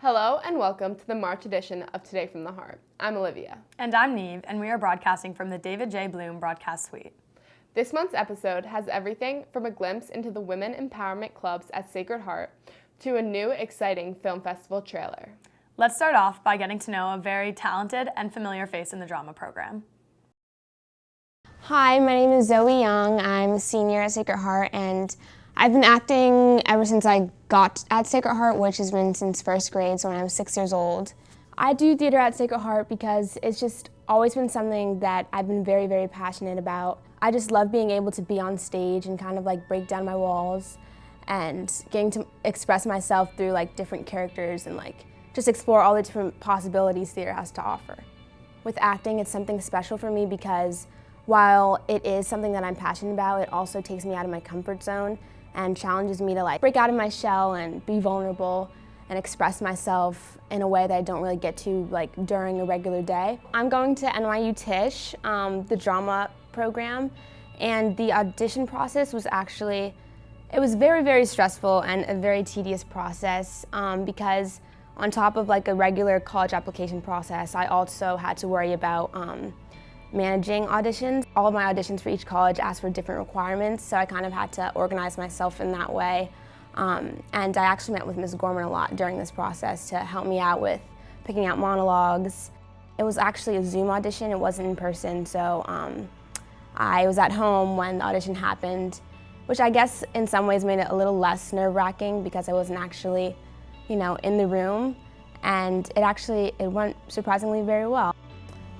Hello and welcome to the March edition of Today from the Heart. I'm Olivia. And I'm Neve, and we are broadcasting from the David J. Bloom Broadcast Suite. This month's episode has everything from a glimpse into the women empowerment clubs at Sacred Heart to a new, exciting film festival trailer. Let's start off by getting to know a very talented and familiar face in the drama program. Hi, my name is Zoe Young. I'm a senior at Sacred Heart, and I've been acting ever since I got at Sacred Heart, which has been since first grade, so when I was 6 years old. I do theater at Sacred Heart because it's just always been something that I've been very, very passionate about. I just love being able to be on stage and kind of like break down my walls and getting to express myself through like different characters and like just explore all the different possibilities theater has to offer. With acting, it's something special for me because while it is something that I'm passionate about, it also takes me out of my comfort zone and challenges me to like break out of my shell and be vulnerable and express myself in a way that I don't really get to like during a regular day. I'm going to NYU Tisch, the drama program, and the audition process was actually, it was very, very stressful and a very tedious process because on top of like a regular college application process, I also had to worry about managing auditions. All of my auditions for each college asked for different requirements, so I kind of had to organize myself in that way. And I actually met with Ms. Gorman a lot during this process to help me out with picking out monologues. It was actually a Zoom audition, it wasn't in person, so I was at home when the audition happened, which I guess in some ways made it a little less nerve-wracking because I wasn't actually, in the room, and it went surprisingly very well.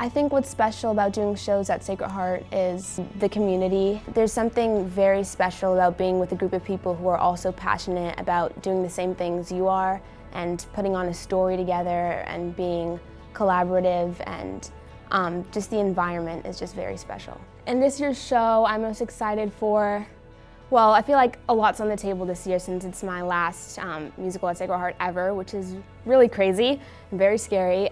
I think what's special about doing shows at Sacred Heart is the community. There's something very special about being with a group of people who are also passionate about doing the same things you are and putting on a story together and being collaborative, and just the environment is just very special. In this year's show, I'm most excited for, well, I feel like a lot's on the table this year since it's my last musical at Sacred Heart ever, which is really crazy and very scary.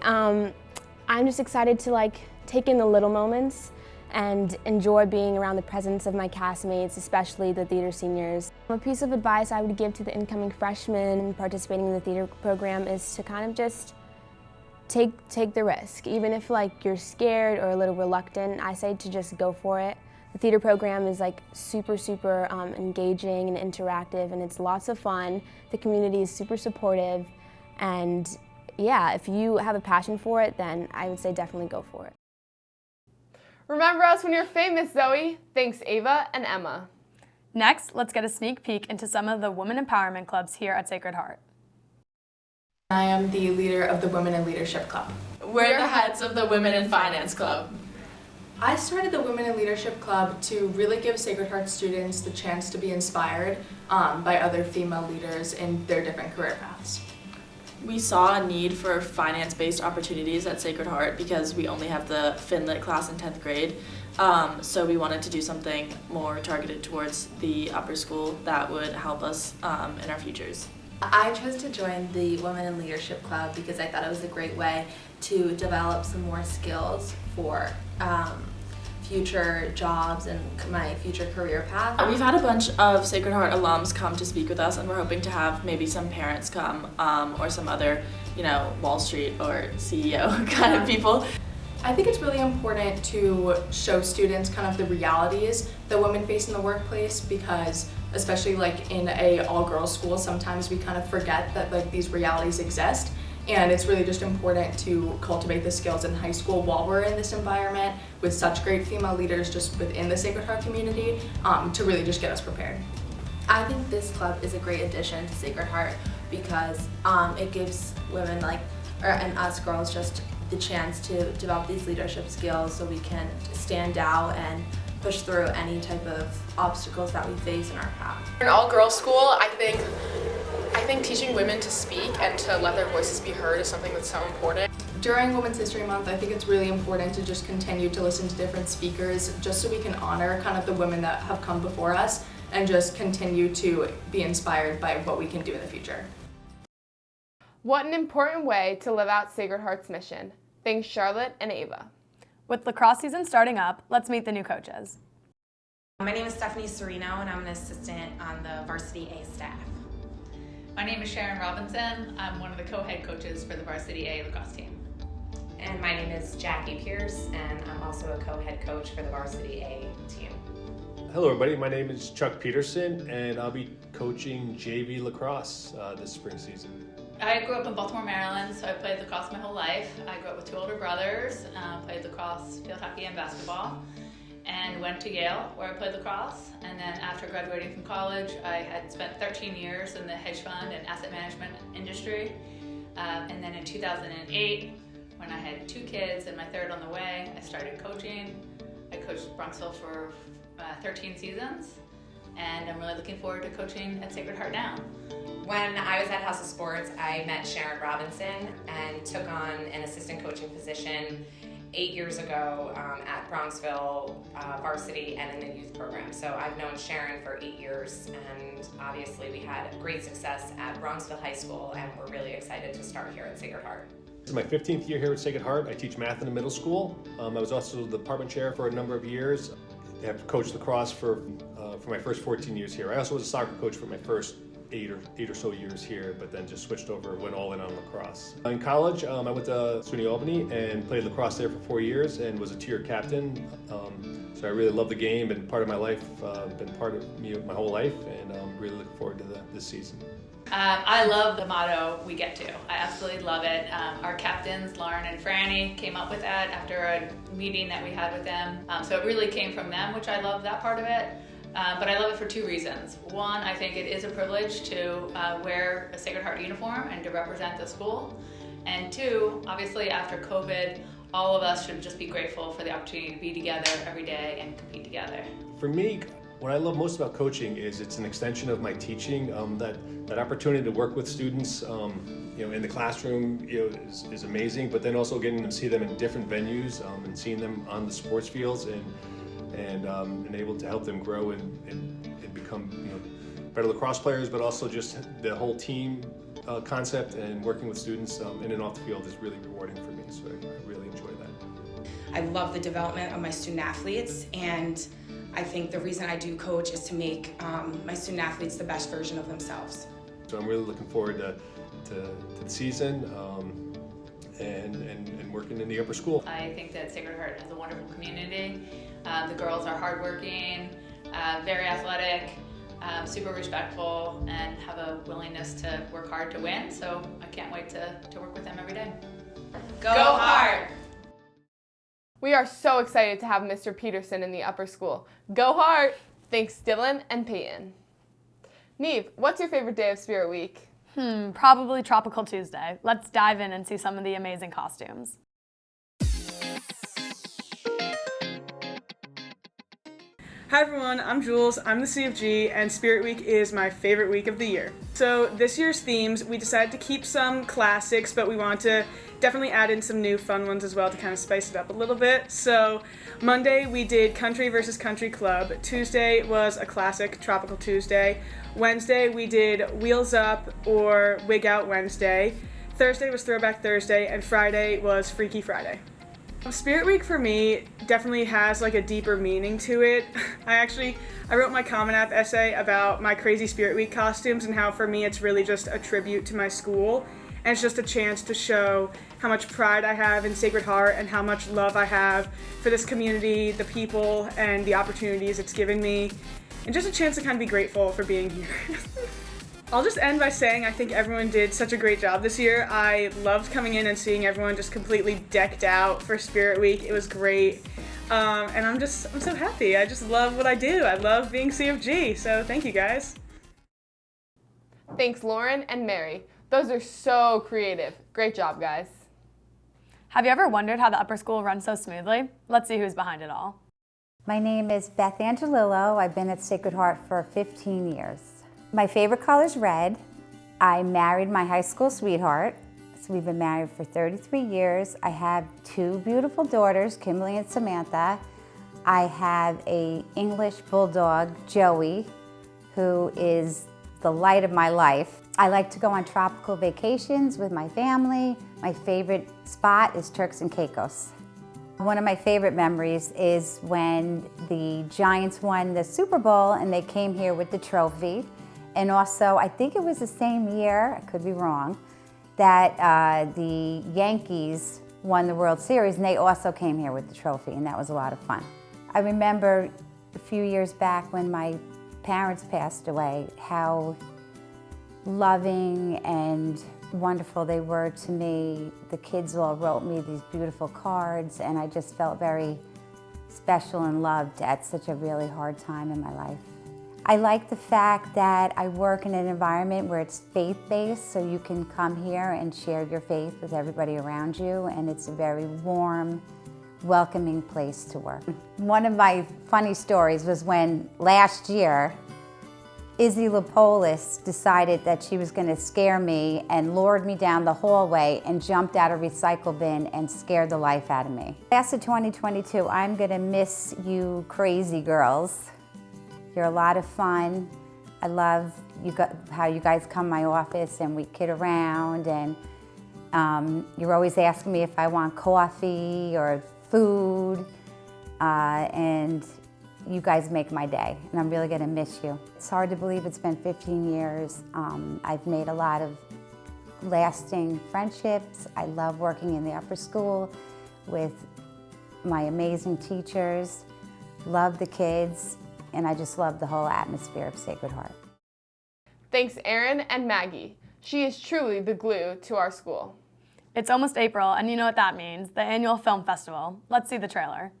I'm just excited to like take in the little moments and enjoy being around the presence of my castmates, especially the theater seniors. A piece of advice I would give to the incoming freshmen participating in the theater program is to kind of just take the risk. Even if like you're scared or a little reluctant, I say to just go for it. The theater program is like super engaging and interactive, and it's lots of fun. The community is super supportive, and yeah, if you have a passion for it, then I would say definitely go for it. Remember us when you're famous, Zoe. Thanks, Ava and Emma. Next, let's get a sneak peek into some of the women empowerment clubs here at Sacred Heart. I am the leader of the Women in Leadership Club. We're the heads of the Women in Finance Club. I started the Women in Leadership Club to really give Sacred Heart students the chance to be inspired by other female leaders in their different career paths. We saw a need for finance-based opportunities at Sacred Heart because we only have the FinLit class in 10th grade. So we wanted to do something more targeted towards the upper school that would help us in our futures. I chose to join the Women in Leadership Club because I thought it was a great way to develop some more skills for future jobs and my future career path. We've had a bunch of Sacred Heart alums come to speak with us, and we're hoping to have maybe some parents come or some other, Wall Street or CEO kind of people. I think it's really important to show students kind of the realities that women face in the workplace, because especially like in a all-girls school, sometimes we kind of forget that like these realities exist. And it's really just important to cultivate the skills in high school while we're in this environment with such great female leaders just within the Sacred Heart community to really just get us prepared. I think this club is a great addition to Sacred Heart because it gives women and us girls just the chance to develop these leadership skills so we can stand out and push through any type of obstacles that we face in our path. In all-girls school, I think teaching women to speak and to let their voices be heard is something that's so important. During Women's History Month, I think it's really important to just continue to listen to different speakers just so we can honor kind of the women that have come before us and just continue to be inspired by what we can do in the future. What an important way to live out Sacred Heart's mission. Thanks, Charlotte and Ava. With lacrosse season starting up, let's meet the new coaches. My name is Stephanie Serino, and I'm an assistant on the varsity A staff. My name is Sharon Robinson. I'm one of the co-head coaches for the Varsity A lacrosse team. And my name is Jackie Pierce, and I'm also a co-head coach for the Varsity A team. Hello everybody, my name is Chuck Peterson, and I'll be coaching JV lacrosse this spring season. I grew up in Baltimore, Maryland, so I played lacrosse my whole life. I grew up with two older brothers, played lacrosse, field hockey, and basketball, and went to Yale where I played lacrosse. And then after graduating from college, I had spent 13 years in the hedge fund and asset management industry. And then in 2008, when I had 2 kids and my third on the way, I started coaching. I coached Bronxville for 13 seasons, and I'm really looking forward to coaching at Sacred Heart now. When I was at House of Sports, I met Sharon Robinson and took on an assistant coaching position 8 years ago at Bronxville varsity and in the youth program. So I've known Sharon for 8 years, and obviously we had great success at Bronxville High School, and we're really excited to start here at Sacred Heart. This is my 15th year here at Sacred Heart. I teach math in the middle school. I was also the department chair for a number of years. I have coached lacrosse for my first 14 years here. I also was a soccer coach for my first eight or so years here, but then just switched over and went all in on lacrosse. In college, I went to SUNY Albany and played lacrosse there for 4 years and was a tier captain. So I really love the game, and part of my life, been part of me my whole life, and I'm really looking forward to this season. I love the motto, "We get to." I absolutely love it. Our captains, Lauren and Franny, came up with that after a meeting that we had with them. So it really came from them, which I love that part of it. But I love it for 2 reasons. One, I think it is a privilege to wear a Sacred Heart uniform and to represent the school. And 2, obviously after COVID, all of us should just be grateful for the opportunity to be together every day and compete together. For me, what I love most about coaching is it's an extension of my teaching. That opportunity to work with students, in the classroom, is amazing. But then also getting to see them in different venues and seeing them on the sports fields and able to help them grow and become better lacrosse players. But also just the whole team concept and working with students in and off the field is really rewarding for me. So I really enjoy that. I love the development of my student athletes, and I think the reason I do coach is to make my student athletes the best version of themselves. So I'm really looking forward to the season and working in the upper school. I think that Sacred Heart has a wonderful community. The girls are hardworking, very athletic, super respectful, and have a willingness to work hard to win. So I can't wait to work with them every day. Go Heart! We are so excited to have Mr. Peterson in the upper school. Go Heart! Thanks Dylan and Peyton. Neve, what's your favorite day of Spirit Week? Probably Tropical Tuesday. Let's dive in and see some of the amazing costumes. Hi everyone, I'm Jules, I'm the CFG, and Spirit Week is my favorite week of the year. So this year's themes, we decided to keep some classics, but we want to definitely add in some new fun ones as well to kind of spice it up a little bit. So Monday we did Country versus Country Club. Tuesday was a classic, Tropical Tuesday. Wednesday we did Wheels Up or Wig Out Wednesday. Thursday was Throwback Thursday, and Friday was Freaky Friday. Spirit Week for me definitely has like a deeper meaning to it. I wrote my Common App essay about my crazy Spirit Week costumes and how for me it's really just a tribute to my school, and it's just a chance to show how much pride I have in Sacred Heart and how much love I have for this community, the people, and the opportunities it's given me, and just a chance to kind of be grateful for being here. I'll just end by saying I think everyone did such a great job this year. I loved coming in and seeing everyone just completely decked out for Spirit Week. It was great. And I'm so happy. I just love what I do. I love being CFG. So thank you guys. Thanks Lauren and Mary. Those are so creative. Great job, guys. Have you ever wondered how the upper school runs so smoothly? Let's see who's behind it all. My name is Beth Angelillo. I've been at Sacred Heart for 15 years. My favorite color is red. I married my high school sweetheart, so we've been married for 33 years. I have 2 beautiful daughters, Kimberly and Samantha. I have an English bulldog, Joey, who is the light of my life. I like to go on tropical vacations with my family. My favorite spot is Turks and Caicos. One of my favorite memories is when the Giants won the Super Bowl and they came here with the trophy. And also, I think it was the same year, I could be wrong, that the Yankees won the World Series, and they also came here with the trophy, and that was a lot of fun. I remember a few years back when my parents passed away, how loving and wonderful they were to me. The kids all wrote me these beautiful cards, and I just felt very special and loved at such a really hard time in my life. I like the fact that I work in an environment where it's faith-based, so you can come here and share your faith with everybody around you, and it's a very warm, welcoming place to work. One of my funny stories was when last year, Izzy Lapolis decided that she was going to scare me and lured me down the hallway and jumped out a recycle bin and scared the life out of me. Class of 2022, I'm going to miss you crazy girls. You're a lot of fun. I love how you guys come to my office and we kid around, and you're always asking me if I want coffee or food, and you guys make my day, and I'm really gonna miss you. It's hard to believe it's been 15 years. I've made a lot of lasting friendships. I love working in the upper school with my amazing teachers, love the kids, and I just love the whole atmosphere of Sacred Heart. Thanks, Erin and Maggie. She is truly the glue to our school. It's almost April, and you know what that means, the annual film festival. Let's see the trailer.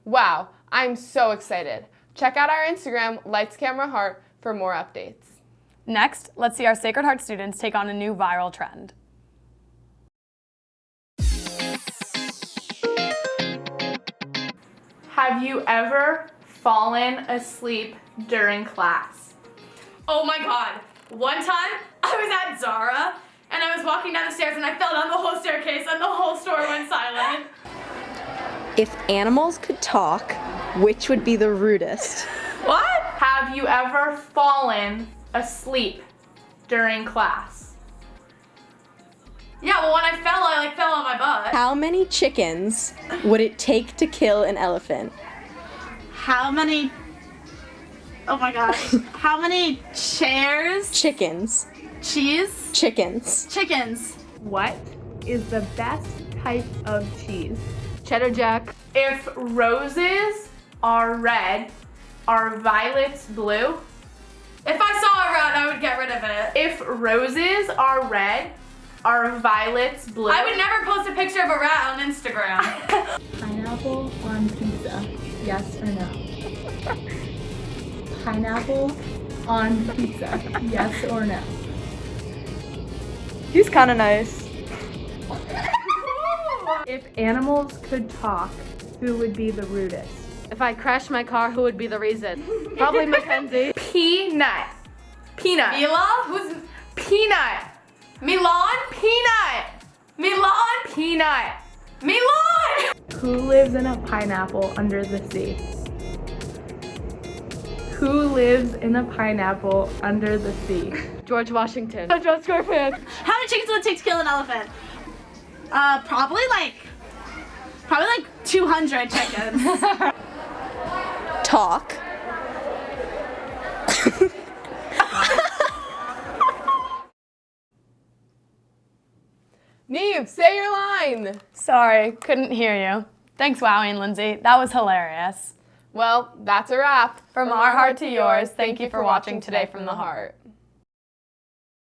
Wow, I'm so excited. Check out our Instagram, Lights Camera Heart, for more updates. Next, let's see our Sacred Heart students take on a new viral trend. Have you ever fallen asleep during class? Oh my god. One time, I was at Zara, and I was walking down the stairs, and I fell down the whole staircase, and the whole store went silent. If animals could talk, which would be the rudest? What? Have you ever fallen asleep during class? Yeah, well, when I fell on my butt. How many chickens would it take to kill an elephant? How many? Oh my gosh. How many chairs? Chickens. Cheese? Chickens. Chickens. What is the best type of cheese? Cheddar Jack. If roses are red, are violets blue? If I saw a rat, I would get rid of it. If roses are red, are violets blue? I would never post a picture of a rat on Instagram. Pineapple on pizza, yes or no? Pineapple on pizza, yes or no? He's kind of nice. If animals could talk, who would be the rudest? If I crashed my car, who would be the reason? Probably Mackenzie. Peanut. Peanut. Mila? Who's Peanut. Milan? Peanut. Milan? Peanut. Milan! Who lives in a pineapple under the sea? Who lives in a pineapple under the sea? George Washington. John Scorpion. How many chickens would it take to kill an elephant? Probably like 200 chickens. Talk. Neve, say your line. Sorry, couldn't hear you. Thanks, Wowie and Lindsay. That was hilarious. Well, that's a wrap. From our heart to yours, thank you for watching Today from the Heart.